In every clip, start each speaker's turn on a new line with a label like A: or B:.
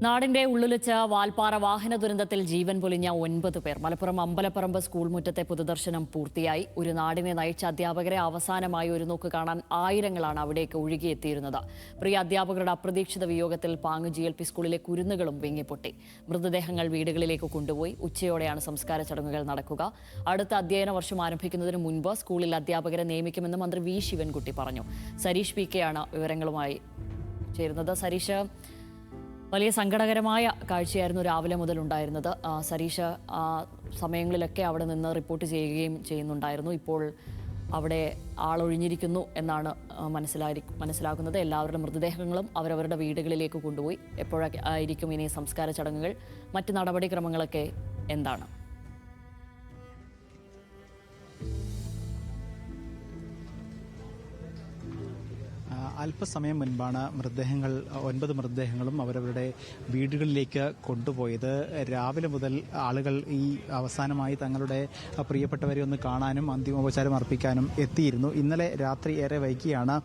A: നാടിന്റെ ഉള്ളിലിച്ച വാൽപ്പാറ വാഹന ദുരന്തത്തിൽ ജീവൻ പൊലിഞ്ഞ 9 പേർ. മലപ്പുറം അമ്പലപ്പറമ്പ് സ്കൂൾ മുറ്റത്തെ പൊതുദർശനം പൂർത്തിയായി. ഒരു നാടിനെ നയിച്ച അധ്യാപകരെ അവസാനമായി ഒരു നോക്ക് കാണാൻ ആയിരങ്ങളാണ് അവിടേക്ക് ഒഴുകിയെത്തിയിരുന്നത്. പ്രിയ അധ്യാപകരുടെ അപ്രതീക്ഷിത വിയോഗത്തിൽ പാങ്ങ് GLP സ്കൂളിലെ കുരുന്നുകളും വിങ്ങിപ്പൊട്ടി. മൃതദേഹങ്ങൾ വീടുകളിലേക്ക് കൊണ്ടുപോയി. ഉച്ചയോടെയാണ് സംസ്കാര ചടങ്ങുകൾ നടക്കുക. അടുത്ത അധ്യയന വർഷം ആരംഭിക്കുന്നതിന് മുൻപ് സ്കൂളിൽ അധ്യാപകരെ നിയമിക്കുമെന്ന് മന്ത്രി വി ശിവൻകുട്ടി പറഞ്ഞു. സരീഷ് PK ആണ് വിവരങ്ങളുമായി ചേരുന്നത്. സരീഷ്, വലിയ സങ്കടകരമായ കാഴ്ചയായിരുന്നു രാവിലെ മുതൽ ഉണ്ടായിരുന്നത്. സരീഷ്, സമയങ്ങളിലൊക്കെ അവിടെ നിന്ന് റിപ്പോർട്ട് ചെയ്യുകയും ചെയ്യുന്നുണ്ടായിരുന്നു. ഇപ്പോൾ അവിടെ ആളൊഴിഞ്ഞിരിക്കുന്നു എന്നാണ് മനസ്സിലാക്കുന്നത്. എല്ലാവരുടെ മൃതദേഹങ്ങളും അവരവരുടെ വീടുകളിലേക്ക് കൊണ്ടുപോയി. എപ്പോഴായിരിക്കും ഇനി സംസ്കാര ചടങ്ങുകൾ? മറ്റ് നടപടിക്രമങ്ങളൊക്കെ എന്താണ്?
B: അല്പസമയം മുൻപാണ് 9 മൃതദേഹങ്ങളും അവരവരുടെ വീടുകളിലേക്ക് കൊണ്ടുപോയത്. രാവിലെ മുതൽ ആളുകൾ ഈ അവസാനമായി തങ്ങളുടെ പ്രിയപ്പെട്ടവരെ ഒന്ന് കാണാനും അന്തിമോപചാരം അർപ്പിക്കാനും എത്തിയിരുന്നു. ഇന്നലെ രാത്രി ഏറെ വൈകിയാണ്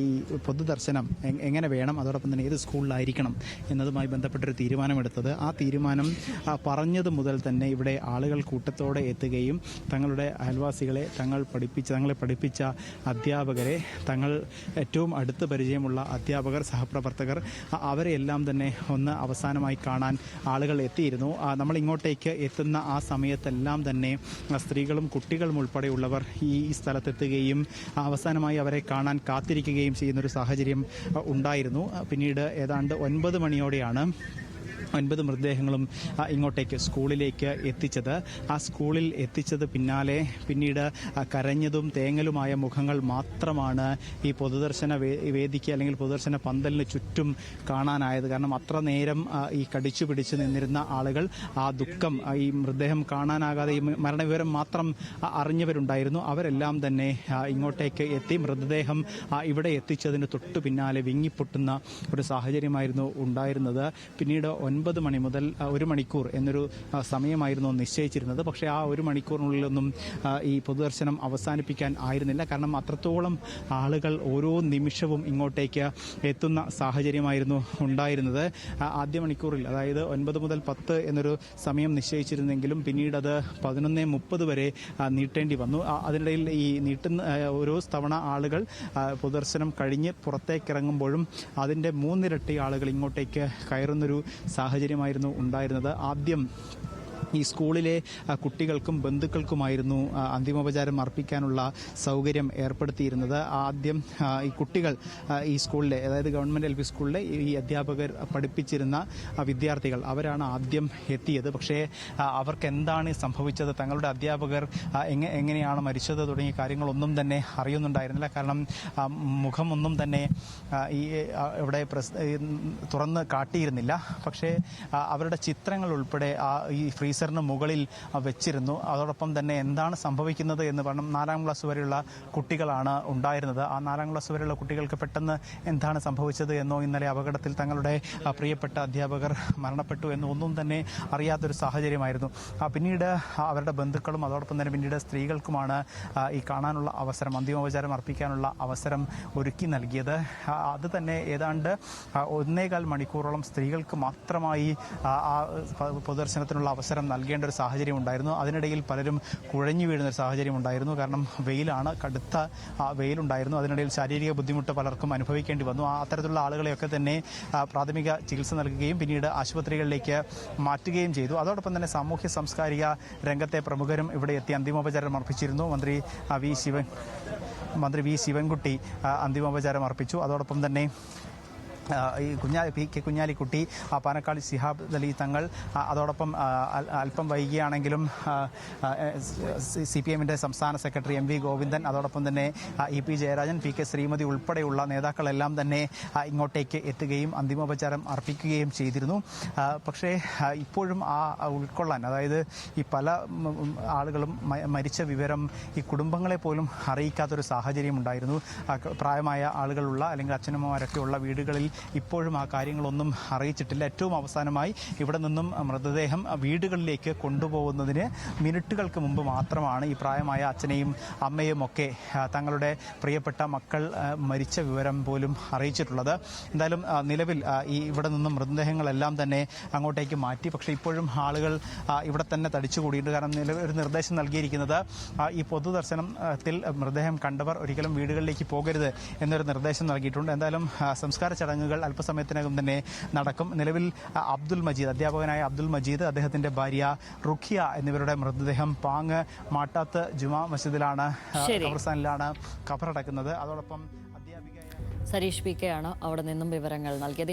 B: ഈ പൊതുദർശനം എങ്ങനെ വേണം, അതോടൊപ്പം തന്നെ ഏത് സ്കൂളിലായിരിക്കണം എന്നതുമായി ബന്ധപ്പെട്ടൊരു തീരുമാനമെടുത്തത്. ആ തീരുമാനം പറഞ്ഞത് മുതൽ തന്നെ ഇവിടെ ആളുകൾ കൂട്ടത്തോടെ എത്തുകയും തങ്ങളുടെ അയൽവാസികളെ തങ്ങളെ പഠിപ്പിച്ച അധ്യാപകരെ, തങ്ങൾ ഏറ്റവും അടുത്ത് പരിചയമുള്ള അധ്യാപകർ, സഹപ്രവർത്തകർ, അവരെയെല്ലാം തന്നെ ഒന്ന് അവസാനമായി കാണാൻ ആളുകൾ എത്തിയിരുന്നു. നമ്മൾ ഇങ്ങോട്ടേക്ക് എത്തുന്ന ആ സമയത്തെല്ലാം തന്നെ സ്ത്രീകളും കുട്ടികളും ഉൾപ്പെടെയുള്ളവർ ഈ സ്ഥലത്തെത്തുകയും അവസാനമായി അവരെ കാണാൻ കാത്തിരിക്കുകയും ചെയ്യുന്നൊരു സാഹചര്യം ഉണ്ടായിരുന്നു. പിന്നീട് ഏതാണ്ട് 9 മണിയോടെയാണ് 9 മൃതദേഹങ്ങളും ഇങ്ങോട്ടേക്ക് സ്കൂളിലേക്ക് എത്തിച്ചത്. ആ സ്കൂളിൽ എത്തിച്ചത് പിന്നീട് കരഞ്ഞതും തേങ്ങലുമായ മുഖങ്ങൾ മാത്രമാണ് ഈ പൊതുദർശന വേദിക്ക് അല്ലെങ്കിൽ പൊതുദർശന പന്തലിന് ചുറ്റും കാണാനായത്. കാരണം അത്ര നേരം ഈ കടിച്ചു പിടിച്ച് നിന്നിരുന്ന ആളുകൾ ആ ദുഃഖം, ഈ മൃതദേഹം കാണാനാകാതെ ഈ മരണവിവരം മാത്രം അറിഞ്ഞവരുണ്ടായിരുന്നു. അവരെല്ലാം തന്നെ ഇങ്ങോട്ടേക്ക് എത്തി. മൃതദേഹം ഇവിടെ എത്തിച്ചതിന് തൊട്ടു പിന്നാലെ വിങ്ങിപ്പൊട്ടുന്ന ഒരു സാഹചര്യമായിരുന്നു ഉണ്ടായിരുന്നത്. പിന്നീട് 9 മണി മുതൽ 1 മണിക്കൂർ എന്നൊരു സമയമായിരുന്നു നിശ്ചയിച്ചിരുന്നത്. പക്ഷേ ആ 1 മണിക്കൂറിനുള്ളിലൊന്നും ഈ പൊതുദർശനം അവസാനിപ്പിക്കാൻ ആയിരുന്നില്ല. കാരണം അത്രത്തോളം ആളുകൾ ഓരോ നിമിഷവും ഇങ്ങോട്ടേക്ക് എത്തുന്ന സാഹചര്യമായിരുന്നു ഉണ്ടായിരുന്നത്. ആദ്യ മണിക്കൂറിൽ, അതായത് 9 മുതൽ 10 എന്നൊരു സമയം നിശ്ചയിച്ചിരുന്നെങ്കിലും പിന്നീട് അത് 11:30 വരെ നീട്ടേണ്ടി വന്നു. അതിനിടയിൽ ഈ നീട്ടുന്ന ഓരോ തവണ ആളുകൾ പൊതുദർശനം കഴിഞ്ഞ് പുറത്തേക്കിറങ്ങുമ്പോഴും അതിൻ്റെ 3 ഇരട്ടി ആളുകൾ ഇങ്ങോട്ടേക്ക് കയറുന്നൊരു സാഹചര്യമായിരുന്നു ഉണ്ടായിരുന്നത്. ആദ്യം ഈ സ്കൂളിലെ കുട്ടികൾക്കും ബന്ധുക്കൾക്കുമായിരുന്നു അന്തിമോപചാരം അർപ്പിക്കാനുള്ള സൗകര്യം ഏർപ്പെടുത്തിയിരുന്നത്. ആദ്യം ഈ കുട്ടികൾ ഈ സ്കൂളിലെ, അതായത് ഗവൺമെൻറ് LP സ്കൂളിലെ ഈ അധ്യാപകർ പഠിപ്പിച്ചിരുന്ന വിദ്യാർത്ഥികൾ, അവരാണ് ആദ്യം എത്തിയത്. പക്ഷേ അവർക്ക് എന്താണ് സംഭവിച്ചത്, തങ്ങളുടെ അധ്യാപകർ എങ്ങനെയാണ് മരിച്ചത് തുടങ്ങിയ കാര്യങ്ങളൊന്നും തന്നെ അറിയുന്നുണ്ടായിരുന്നില്ല. കാരണം മുഖമൊന്നും തന്നെ ഈ ഇവിടെ തുറന്ന് കാട്ടിയിരുന്നില്ല. പക്ഷേ അവരുടെ ചിത്രങ്ങൾ ഉൾപ്പെടെ ഈ ഫ്രീസറിന് മുകളിൽ വെച്ചിരുന്നു. അതോടൊപ്പം തന്നെ എന്താണ് സംഭവിക്കുന്നത് എന്ന് പറഞ്ഞാൽ 4ാം ക്ലാസ് വരെയുള്ള കുട്ടികളാണ് ഉണ്ടായിരുന്നത്. ആ 4ാം ക്ലാസ് വരെയുള്ള കുട്ടികൾക്ക് പെട്ടെന്ന് എന്താണ് സംഭവിച്ചത് എന്നോ, ഇന്നലെ അപകടത്തിൽ തങ്ങളുടെ പ്രിയപ്പെട്ട അധ്യാപകർ മരണപ്പെട്ടു എന്നോ ഒന്നും തന്നെ അറിയാത്തൊരു സാഹചര്യമായിരുന്നു. പിന്നീട് അവരുടെ ബന്ധുക്കളും അതോടൊപ്പം തന്നെ പിന്നീട് സ്ത്രീകൾക്കുമാണ് ഈ കാണാനുള്ള അവസരം, അന്തിമോപചാരം അർപ്പിക്കാനുള്ള അവസരം ഒരുക്കി നൽകിയത്. അത് തന്നെ ഏതാണ്ട് 1.25 മണിക്കൂറോളം സ്ത്രീകൾക്ക് മാത്രമായി ആ പൊതുദർശനത്തിനുള്ള അവസരം നൽകേണ്ട ഒരു സാഹചര്യം ഉണ്ടായിരുന്നു. അതിനിടയിൽ പലരും കുഴഞ്ഞു വീഴുന്ന ഒരു സാഹചര്യം ഉണ്ടായിരുന്നു. കാരണം വെയിലാണ്, കടുത്ത വെയിലുണ്ടായിരുന്നു. അതിനിടയിൽ ശാരീരിക ബുദ്ധിമുട്ട് പലർക്കും അനുഭവിക്കേണ്ടി വന്നു. അത്തരത്തിലുള്ള ആളുകളെയൊക്കെ തന്നെ പ്രാഥമിക ചികിത്സ നൽകുകയും പിന്നീട് ആശുപത്രികളിലേക്ക് മാറ്റുകയും ചെയ്തു. അതോടൊപ്പം തന്നെ സാമൂഹ്യ സാംസ്കാരിക രംഗത്തെ പ്രമുഖരും ഇവിടെ എത്തി അന്തിമോപചാരം അർപ്പിച്ചിരുന്നു. മന്ത്രി വി ശിവൻകുട്ടി അന്തിമോപചാരം അർപ്പിച്ചു. അതോടൊപ്പം തന്നെ ഈ PK കുഞ്ഞാലിക്കുട്ടി, പാനക്കാട് ശിഹാബ് അലി തങ്ങൾ, അതോടൊപ്പം അല്പം വൈകിയാണെങ്കിലും CPM സംസ്ഥാന സെക്രട്ടറി MV ഗോവിന്ദൻ, അതോടൊപ്പം തന്നെ EP ജയരാജൻ, PK ശ്രീമതി ഉൾപ്പെടെയുള്ള നേതാക്കളെല്ലാം തന്നെ ഇങ്ങോട്ടേക്ക് എത്തുകയും അന്തിമോപചാരം അർപ്പിക്കുകയും ചെയ്തിരുന്നു. പക്ഷേ ഇപ്പോഴും ഉൾക്കൊള്ളാൻ, അതായത് ഈ പല ആളുകളും മരിച്ച വിവരം ഈ കുടുംബങ്ങളെ പോലും അറിയിക്കാത്തൊരു സാഹചര്യം ഉണ്ടായിരുന്നു. പ്രായമായ ആളുകളുള്ള അല്ലെങ്കിൽ അച്ഛനമ്മമാരൊക്കെ ഉള്ള വീടുകളിൽ ഇപ്പോഴും ആ കാര്യങ്ങളൊന്നും അറിയിച്ചിട്ടില്ല. ഏറ്റവും അവസാനമായി ഇവിടെ നിന്നും മൃതദേഹം വീടുകളിലേക്ക് കൊണ്ടുപോകുന്നതിന് മിനിറ്റുകൾക്ക് മുമ്പ് മാത്രമാണ് ഈ പ്രായമായ അച്ഛനെയും അമ്മയും ഒക്കെ തങ്ങളുടെ പ്രിയപ്പെട്ട മക്കൾ മരിച്ച വിവരം പോലും അറിയിച്ചിട്ടുള്ളത്. എന്തായാലും നിലവിൽ ഇവിടെ നിന്നും മൃതദേഹങ്ങളെല്ലാം തന്നെ അങ്ങോട്ടേക്ക് മാറ്റി. പക്ഷേ ഇപ്പോഴും ആളുകൾ ഇവിടെ തന്നെ തടിച്ചുകൂടിയിട്ടുണ്ട്. കാരണം നിലവിൽ ഒരു നിർദ്ദേശം നൽകിയിരിക്കുന്നത് ഈ പൊതുദർശനത്തിൽ മൃതദേഹം കണ്ടവർ ഒരിക്കലും വീടുകളിലേക്ക് പോകരുത് എന്നൊരു നിർദ്ദേശം നൽകിയിട്ടുണ്ട്. എന്തായാലും സംസ്കാര ചടങ്ങുകൾ അല്പസമയത്തിനകം തന്നെ നടക്കും. നിലവിൽ അബ്ദുൽ മജീദ്, അധ്യാപകനായ അബ്ദുൽ മജീദ്, അദ്ദേഹത്തിന്റെ ഭാര്യ റുഖിയ എന്നിവരുടെ മൃതദേഹം പാങ് മാട്ടാത്ത് ജുമാ മസ്ജിദിലാണ്, ഖബർസ്ഥാനിലാണ് ഖബറടക്കുന്നത്. അതോടൊപ്പം
A: സരീഷ് പി കെ ആണ് അവിടെ നിന്നും വിവരങ്ങൾ നൽകിയത്.